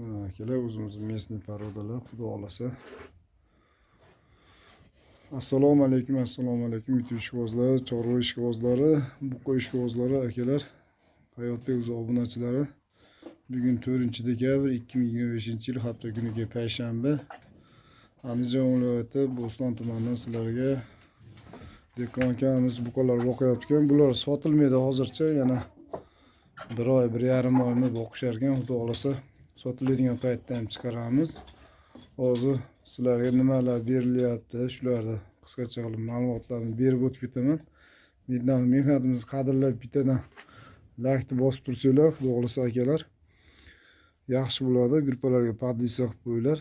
Akalar o'zimizni местный parodalar, xudo xolasa. Assalomu alaykum YouTube ishqibozlari, chorva ishqibozlari, buqa ishqibozlari, akalar, hayotdagi o'z obunachilari. Bugun 4-dekabr 2025-yil hafta kuniga payshanba. Andijon viloyati Bo'ston tumanidan sizlarga Dekon akamiz buqalar boqyapti ekan. Bular sotilmaydi hozircha, yana 1 oy, 1,5 oymi boqishar ekan, xudo xolasa. Sotiladigan paytda ham chiqaramiz. Hozir sizlarga nimalar berilyapti, shularni qisqacha qilib ma'lumotlarni berib o'tib ketaman. Bizning mehnatimizni qadrlab bittadan laykni bosib tursanglar, xudo xolasa akalar, yaxshi bo'ladi. Gruppalarga podpisa qilib qo'yinglar.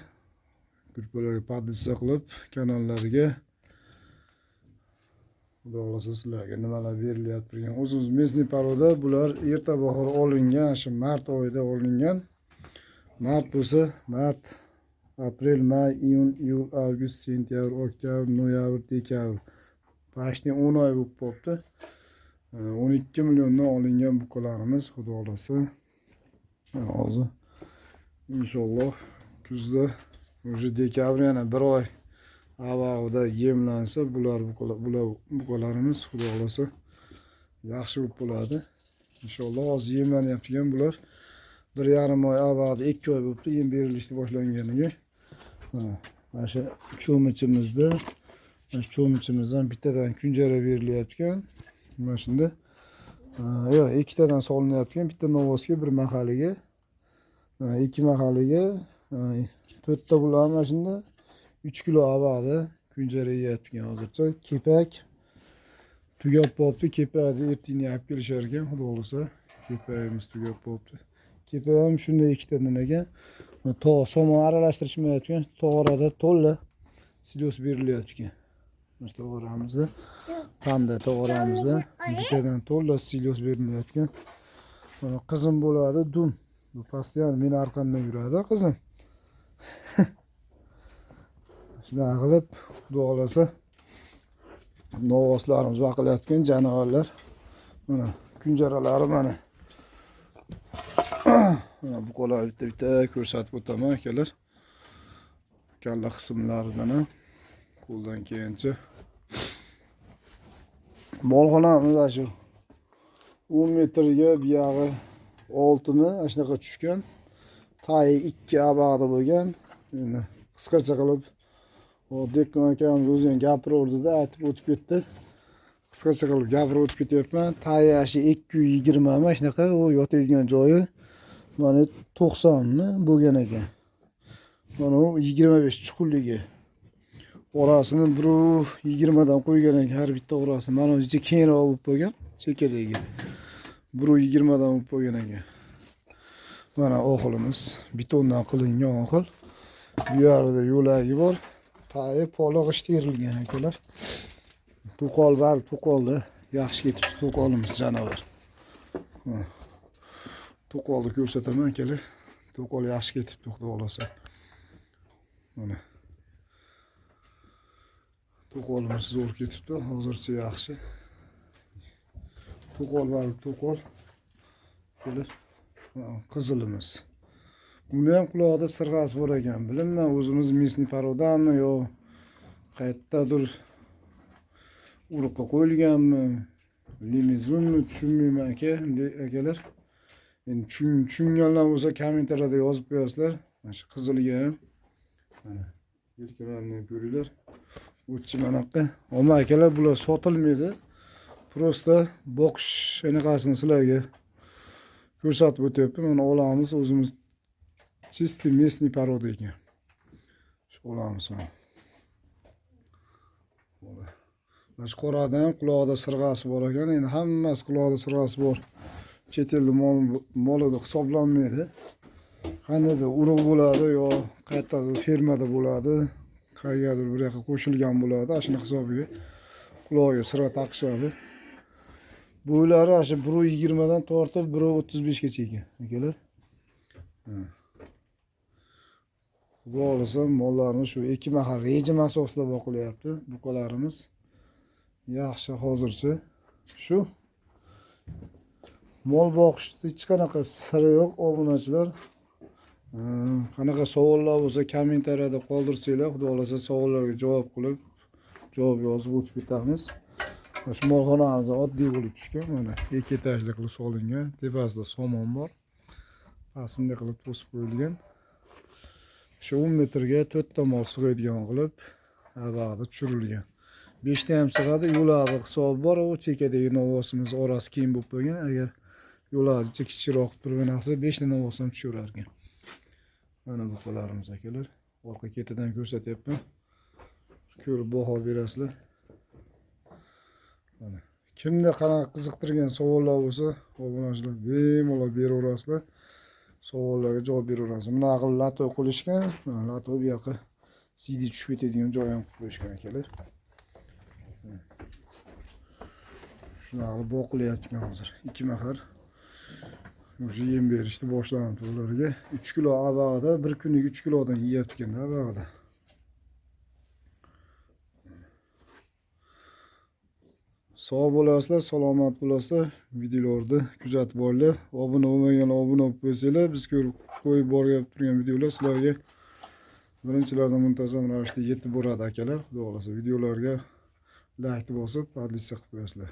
Gruppalarga podpisa qilib, kanallariga xudo xolasa sizlarga nimalar berilyapti degan. O'zimiz местный paroda, bular erta bahor olingan, shu mart oyida olingan. Mart bo'lsa, mart, aprel, may, iyun, iyul, avgust, sentyabr, oktyabr, noyabr, dekabr. Почти 10 oy bo'lib qolibdi. 12 milliondan olingan buqalarimiz, xudo xolasa. Hozir inshaalloh kuzda o'sha dekabr yana 1 oy avvalida yemlansa, buqalarimiz xudo xolasa yaxshi bo'lib bo'ladi. Inshaalloh hozir yemlanyapti ekan bular. 1,5 oy avvalda 2 oy bo'libdi yem berilishni boshlanganiga. Mana shu cho'michimizdan bittadan kunjara berilyapti ekan. Mana shunda yo'q, ikkitadan solinyapti ekan, bitta novosga, bir mahaliga. 2 mahaliga 4 ta bular mana shunda 3 kilo avvalda kunjara yeyapti ekan hozircha. Kepak tugab qolibdi. Kepakni ertaga olib kelishar ekan, xudo xolasa. Kepagimiz tugab qolibdi. Kepak ham shunday ikkitadan ekan. Tog' somon aralashtirishmayapti ekan. Tog'orada to'la silos berilyapti ekan. Mana tog'oramizda, panda tog'oramizda bittadan to'la silos berilyapti ekan. Mana qizim bo'ladi, dum. Bu postoyan meni orqamdan yuradi, qizim. Shunday qilib, xudo xolasa novoslarimiz baqilyapti ekan, jonivorlar. Mana kunjaralari mana. Mana buqalar bitta ko'rsatib o'taman akalar. Kalla qismlaridan ham qo'ldan kelgancha. Molxonamiz shu 10 metrga buyog'i 6 mi, shunaqa tushgan. Tayi 2 abag'da bo'lgan. Endi qisqacha qilib Dekon akamiz o'zi ham gapirdi-da, aytib o'tib ketdi. Qisqacha qilib gapirib o'tib ketyapman. Tayi shu 220 mi, shunaqa u yotadigan joyi. Mana 90 mi bo'lgan ekan. Mana u 25 chuqurligi. Orasini 120 dan qo'ygan ekan, har bitta orasi. Mana o'zicha kengroq bo'lib qolgan, chekkadagi. 120 dan bo'lib qolgan ekan. Mana oxilimiz betondan qilingan oxil. Bu yerda yo'lagi bor. Tayi polig'ish terilgan akalar. To'qol bor, to'qolda yaxshi ketibdi to'qolimiz janovar. To'qolni ko'rsataman akalar. To'qol yaxshi ketibdi, xudo xolasa. Mana to'qolimiz zo'r ketibdi, hozircha yaxshi. To'qol bor, to'qol. Akalar, qizilimiz. Buni ham quloqda sirg'asi bor ekan. Bilinmay, o'zimiz местный parodami yo qayerdadir urug'ga qo'yilganmi, limuzinmi, tushunmayman akalar. Endi tushunganlar bo'lsa kommentariyada yozib qo'yasizlar. Mana shu qizilga ham mana yelkalarini ko'ringlar. O'tchi manaqa. Ammo akalar, bular sotilmaydi. Prosta boqish anaqasini sizlarga ko'rsatib o'tyapman. Mana olamiz, o'zimiz чистый местный poroda ekan. Shu olamiz mana. Mana shu qoradan quloqda sirg'asi bor ekan. Endi hammasi quloqda sirg'asi bor. Chet elda molida hisoblanmaydi. Qandaydir urug' bo'ladi yo qayerdadir fermada bo'ladi, qayergadir bir yoqqa qo'shilgan bo'ladi. Shuna hisobiga quloqiga sirg'a taqishadi. Bo'ylari shu 120 dan tortib 135 gacha ekan akalar. Xudo xolasa mollarni shu 2 mahal rejim asosida boqilyapti. Buqalarimiz yaxshi hozircha. Shu mol boqishda hech qanaqa siri yo'q, obunachilar. Qanaqa savollar bo'lsa kommentariyada qoldirsanglar, xudo xolasa savollarga javob yozib o'tib ketamiz. Shu molxonamiz oddiy bo'lib tushgan, mana 2 etajli qilib solingan, tepasida somon bor. Pasmda qilib to'sib qo'yilgan. Shu 10 metrga 4 ta mol sig'adigan qilib, avvalda tushirilgan. 5 ta ham sig'adi, yo'lagi hisobi bor, u chekadagi novvosimiz orasi keng bo'lib qo'ygan. Agar yo'lagi kichikroq turgan bo'lsa 5 ta novvos ham tushirar ekan. Mana bu qo'larimiz akalar. Orqa ketidan ko'rsatyapman. Ko'rib baho berasizlar. Mana kimda qanaqa qiziqtirgan savollar bo'lsa, obunachilar bemalol beraverasizlar. Savollarga javob beraveramiz. Buna qilib lato qo'yishgan. Lato bu yoqqa CD tushib ketadigan joy ham qo'yishgan akalar. Shuna qilib boqilyapti hozir. 2 nafar. O'sha yem berishni boshlandi ularga. 3 kilo avvalda, bir kunlik 3 kilodan yeyapti ekan avvalda. Sog' bo'lasizlar, salomat bo'lasizlar. Videolarni kuzatib boringlar. Obuna bo'lmagan obuna bo'lib qo'ysanglar, biz ko'rib qo'yib borib turgan videolar sizlarga birinchilardan muntazam ravishda yetib boradi akalar. Xudo xolasa videolarga like bosib, podpis qilib qo'yasizlar.